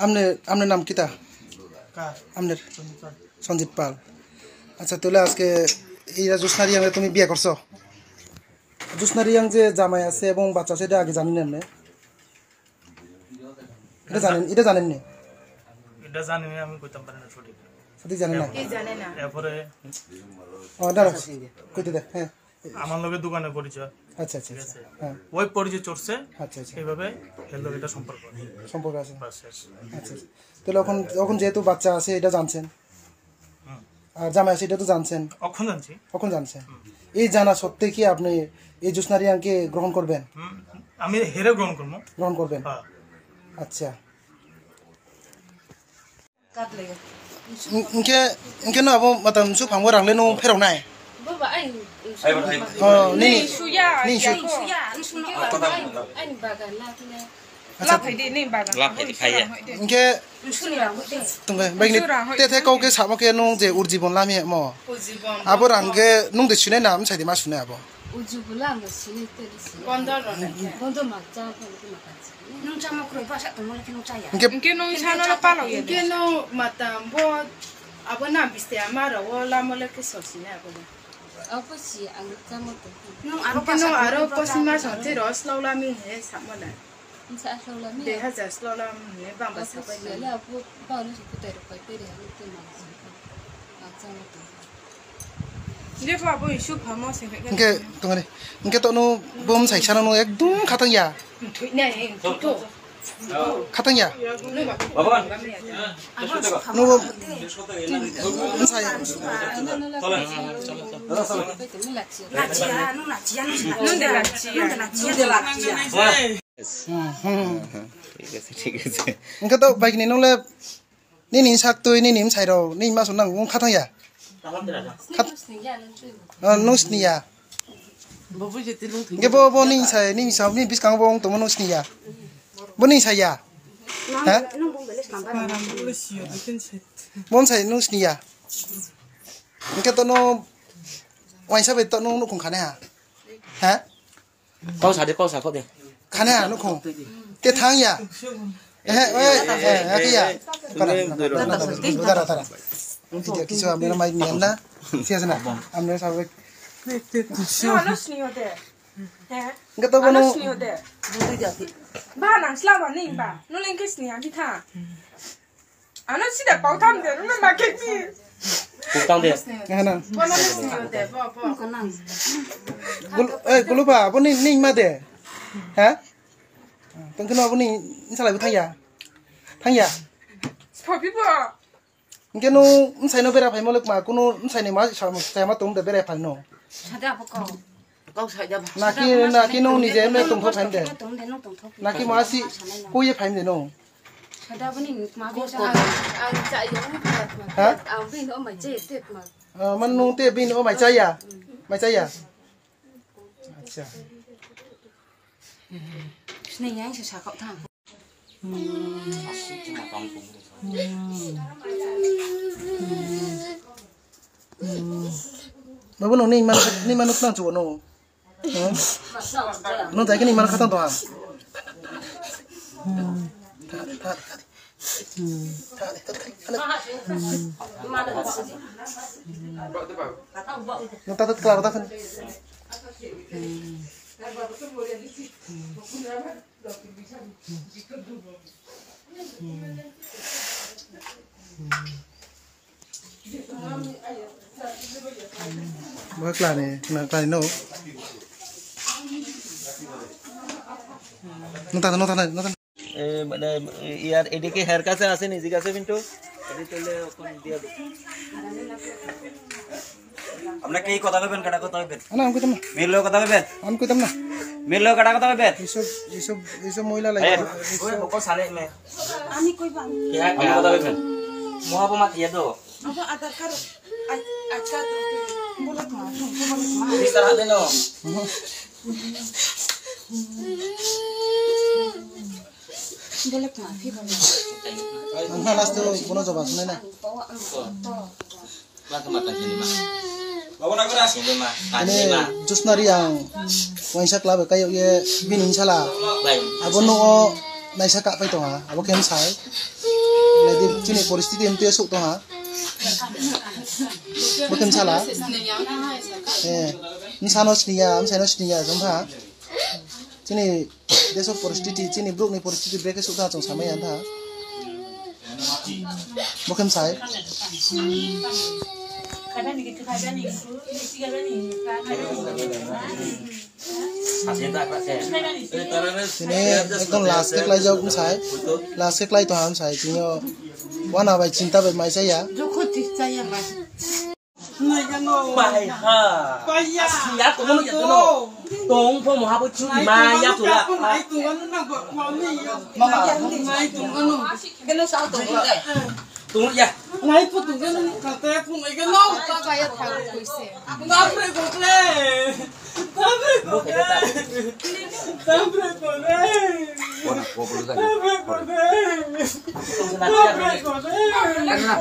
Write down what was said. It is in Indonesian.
আমনের নাম কিতা? আমনের সঞ্জিত পাল। আচ্ছা তাহলে আজকে এই জ্যোৎস্না রিয়াং তুমি বিয়ে করছো? জ্যোৎস্না রিয়াং যে জামাই আছে এবং বাচ্চা আছে এটা আগে জানেন না? এটা জানেন নি? এটা জানি না, আমি কইতাম পারি না সঠিক। সঠিক জানেন না? এরপরে দাঁড়া কইতে দে। হ্যাঁ আমার লগে দোকানে পরিচয়। আচ্ছা আচ্ছা হ্যাঁ ওই পরিচয় চড়ছে। আচ্ছা আচ্ছা এইভাবে এর এটা সম্পর্ক আছে। বাস শেষ। আচ্ছা তাহলে এখন যেহেতু বাচ্চা আছে এটা জানছেন আর জামাই আছে এটা তো জানছেন? কখন জানছেন? এই জানা সত্ত্বে কি আপনি এই জ্যোৎস্না রিয়াংকে গ্রহণ করবেন? আমি হেরে গ্রহণ করবেন। আচ্ছা ইনকে না abo matam su phangwa rangle no pherong nai baba ai ni suya anh bagan la phai de ni bagan la phai phai inke tungge bagni te the kau ke sama ke nong je urjibon lami mo abo range nong de sune nam sai de ma sune abo urjibula ma sine te bondo ma cha ko ma nung chama kro pa sa to mo ke nung cha ya inke nung cha no la pa lo inke no matam bo abo na biste amara o la mo le ke so sine abo apa si ang chama to nung aro pasima sa te ros lo la mi he sa mo la sa lo la mi de ha ja lo la mi ba ba sa pa la abo ba no su te ro pa te de ha te ma chama to dia fa bo isu phamo se inke tungani inke to no bom sai sana no ekdum khatang ya khatang ya baba no sai ঠিক আছে inke to bike ni nole ni nin sak tui ni nim sai ro ni ma so nang khatang ya no snia inke bo ni sai ni sa ni bis kang bong to no snia bo ni sai ya ha bon sai no snia inke to no wai sa be to no khong khane ha câu xả có đi khane no khong te thang ya cái ya tara tara tidak kisah ambil main niana siapa sana ambil sampai no sniyo de nggak tahu no sniyo de ba nang slawa ni ba no len ke sniya ki tha ano si de pau tham de no ma ke ti Putang dia. Ngana. bo no sniyo de bo gulu ba apa nih mah deh hah tengken apa nih salah tang ya for people Mungkin nu saya no bera pai molek ma kuno saya ni ma saya ma tum de bera pai no sada apa kau sada ba naki no ni je me tum tho pai de naki ma si ko ye pai de no sada ba ni ma bi sa ang cha yo ha ang bi no mai che te ma man nu te bin no mai chai ya acha sne yang sa kau thang mà bữa nay ni man nang chuột no nó thấy cái ni man khát toàn nó ta tất cả ta phân Bác là này no. No tan. মানে ইয়ার এদিকে হেয়ার কাছে আছে নিজে কাছে কিন্তু এদি তোলে কোন দিয়া আমরা কি কথা কইবেন কাটা কথা কইবেন না আমি কইতাম না মিললো কথা কইবেন আমি কইতাম না মিললো কাটা কথা কইবেন এইসব মহিলা লাগে ওই ওকো সালে মে আমি কইবা কি কথা কইবেন মোহাম্মদ ইয়া দো aba adar kar acha to bolak ma इस तरह देनो bolak ma fi ba Nah, las tuh kono coba sunai na. Lah kemata sini mah. Bawa nak keras sini mah. Ini Jyotsna Reang waisa club kayo ye binin sala. Baik. Abo no naisa ka pai to ha. Abo kem sai. lagi cini परिस्थिति itu esok tuh ha bukan salah misalnya seninya jomba cini desok परिस्थिति cini bruk nih परिस्थिति break esok tuh jom sama ya ta bukan saya sini ekdom last cek lagi jauh saya last cek lagi tuh ham saya cini wana bai cinta bai mai saya Bài ha. Giá của nó nhận nó. Tốn phong một hai bữa chú thì mai giá chủ là. cái nó sao tụi nó Tốn nó giá. Nãy phụ tụi cái cà phê phụ mấy cái nấu. có vài thằng tuổi xe Tao phải có lẽ. Tao phải có lẽ. Tao phải có lẽ. Tao phải có lẽ. Tốn nó giá. Tao phải có lẽ.